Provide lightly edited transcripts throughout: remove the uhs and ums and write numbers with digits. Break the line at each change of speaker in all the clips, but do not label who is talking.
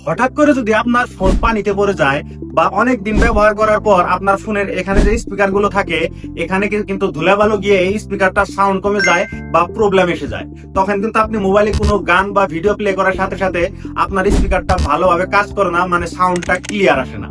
হঠাৎ করে যদি আপনার ফোন পানিতে পড়ে যায় বা অনেক দিন ব্যবহার করার পর আপনার ফোনের এখানে যে স্পিকার গুলো থাকে এখানে কিন্তু ধুলাবালু গিয়ে এই স্পিকারটা সাউন্ড কমে যায় বা প্রবলেম এসে যায়, তখন কিন্তু আপনি মোবাইলে কোনো গান বা ভিডিও প্লে করার সাথে সাথে আপনার স্পিকারটা ভালোভাবে কাজ করে না, মানে সাউন্ডটা ক্লিয়ার আসে না।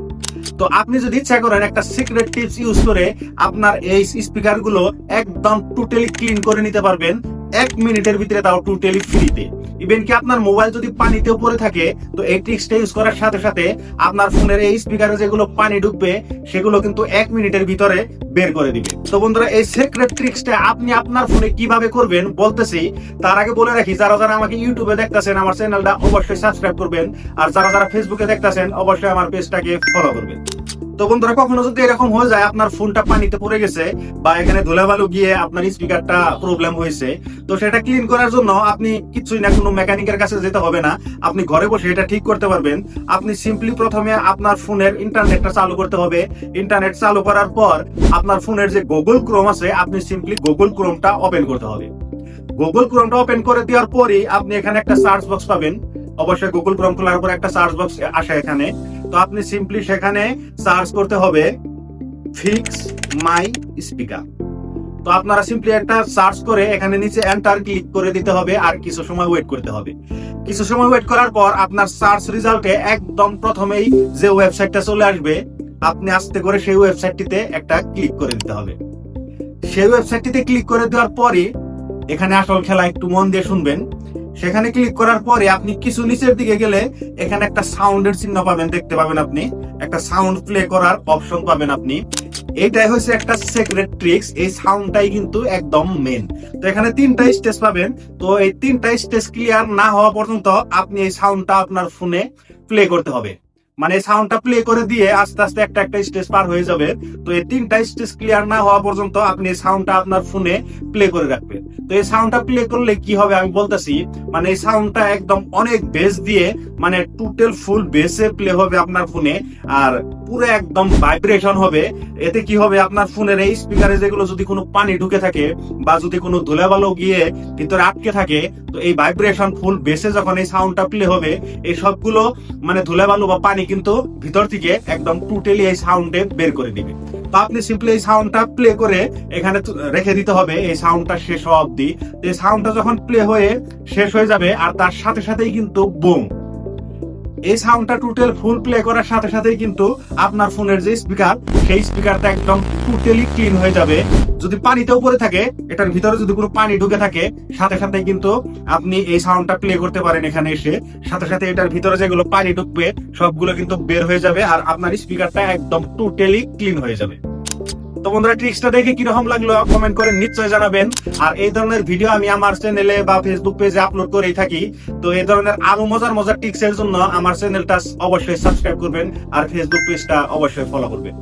তো আপনি যদি ইচ্ছা করেন একটা সিক্রেট টিপস ইউজ করে আপনার এই স্পিকার গুলো একদম টোটালি ক্লিন করে নিতে পারবেন 1 মিনিটের ভিতরে, তাও টোটালি ফ্রিতে। ইভেন কি আপনার মোবাইল যদি পানিতেও পড়ে থাকে তো এই ট্রিক্সটা ইউজ করার সাথে সাথে আপনার ফোনের এই স্পিকারে যেগুলো পানি ঢুকবে সেগুলো কিন্তু 1 মিনিটের ভিতরে বের করে দিবে। তো বন্ধুরা, এই সিক্রেট ট্রিক্সটা আপনি আপনার ফোনে কিভাবে করবেন বলতেছি। তার আগে বলে রাখি, যারা যারা আমাকে ইউটিউবে দেখতেছেন আমার চ্যানেলটা অবশ্যই সাবস্ক্রাইব করবেন, আর যারা যারা ফেসবুকে দেখতেছেন অবশ্যই আমার পেজটাকে ফলো করবেন। তো বন্ধুরা, কখনো যদি এরকম হয়ে যায় আপনার ফোনটা পানিতে পড়ে গেছে বা এখানে ধুলাবালু গিয়ে আপনার স্পিকারটা প্রবলেম হয়েছে, তো সেটা ক্লিন করার জন্য আপনি কিছুই না, কোনো মেকানিকের কাছে যেতে হবে না, আপনি ঘরে বসে এটা ঠিক করতে পারবেন। আপনি সিম্পলি প্রথমে আপনার ফোনের ইন্টারনেটটা চালু করতে হবে। ইন্টারনেট চালু করার পর আপনার ফোনের যে গুগল ক্রোম আছে, আপনি সিম্পলি গুগল ক্রোমটা ওপেন করতে হবে। গুগল ক্রোমটা ওপেন করে দেওয়ার পরই আপনি এখানে একটা সার্চ বক্স পাবেন। অবশ্যই গুগল ক্রোম খোলার পর একটা সার্চ বক্স আসে এখানে, তো আপনি সিম্পলি সেখানে সার্চ করতে হবে ফিক্স মাই স্পিকার। তো আপনারা সিম্পলি একটা সার্চ করে এখানে নিচে এন্টার ক্লিক করে দিতে হবে, আর কিছু সময় ওয়েট করতে হবে। কিছু সময় ওয়েট করার পর আপনার সার্চ রেজাল্টে একদম প্রথমেই যে ওয়েবসাইটটা চলে আসবে, আপনি আস্তে করে সেই ওয়েবসাইটটিতে একটা ক্লিক করে দিতে হবে। সেই ওয়েবসাইটটিতে ক্লিক করে দেওয়ার পরে এখানে আসল খেলা, একটু মন দিয়ে শুনবেন। সেখানে ক্লিক করার পরে আপনি কিছু নিচের দিকে গেলে এখানে একটা সাউন্ডের চিহ্ন পাবেন, দেখতে পাবেন, আপনি একটা সাউন্ড প্লে করার অপশন পাবেন আপনি। এটাই হচ্ছে একটা সিক্রেট ট্রিক্স, এই সাউন্ডটাই কিন্তু একদম মেন। তো এখানে 3টা স্টেজ পাবেন, তো এই 3টা স্টেজ ক্লিয়ার না হওয়া পর্যন্ত আপনি এই সাউন্ডটা আপনার ফোনে প্লে করতে হবে। মানে সাউন্ডটা প্লে করে দিয়ে আস্তে আস্তে একটা একটা স্টেজ পার হয়ে যাবে। তো এই 3টা স্টেজ ক্লিয়ার না হওয়া পর্যন্ত আপনি এই সাউন্ডটা আপনার ফোনে প্লে করে রাখবেন। তো এই সাউন্ডটা প্লে করলে কি হবে আমি বলতেছি, মানে এই সাউন্ডটা একদম অনেক বেস দিয়ে, মানে টোটাল ফুল বেসে প্লে হবে আপনার ফোনে, আর পুরো একদম ভাইব্রেশন হবে। এতে কি হবে, আপনার ফোনের এই স্পিকারে যেগুলো যদি কোনো পানি ঢুকে থাকে বা যদি কোনো ধুলাবালু গিয়ে ভিতরে আটকে থাকে, তো এই ভাইব্রেশন ফুল বেসে যখন এই সাউন্ডটা প্লে হবে, এই সবগুলো মানে ধুলাবালু বা পানি কিন্তু ভিতর থেকে একদম টোটালি এই সাউন্ডে বের করে দিবে। তো আপনি সিম্পলি এই সাউন্ডটা প্লে করে এখানে রেখে দিতে হবে এই সাউন্ডটা শেষ হওয়া অব্দি। এই সাউন্ডটা যখন প্লে হয়ে শেষ হয়ে যাবে, আর তার সাথে সাথেই কিন্তু বুম, এই সাউন্ডটা টোটাল ফুল প্লে করার সাথে সাথেই কিন্তু আপনার ফোনের যে স্পিকার, সেই স্পিকারটা একদম টোটালি ক্লিন হয়ে যাবে। যদি পানিতে উপরে থাকে, এটার ভিতরে যদি কোনো পানি ঢুকে থাকে, সাথে সাথে কিন্তু আপনি এই সাউন্ডটা প্লে করতে পারেন এখানে এসে, সাথে সাথে এটার ভিতরে যেগুলো পানি ঢুকবে সবগুলো কিন্তু বের হয়ে যাবে, আর আপনার স্পিকারটা একদম টোটালি ক্লিন হয়ে যাবে। তো বন্ধুরা, ট্রিক্সটা দেখে কিরকম লাগলো কমেন্ট করে নিশ্চয় জানাবেন। আর এই ধরনের ভিডিও আমি আমার চ্যানেলে বা ফেসবুক পেজে আপলোড করেই থাকি। তো এই ধরনের আরো মজার মজার ট্রিক্সের জন্য আমার চ্যানেলটা অবশ্যই সাবস্ক্রাইব করবেন আর ফেসবুক পেজটা অবশ্যই ফলো করবেন।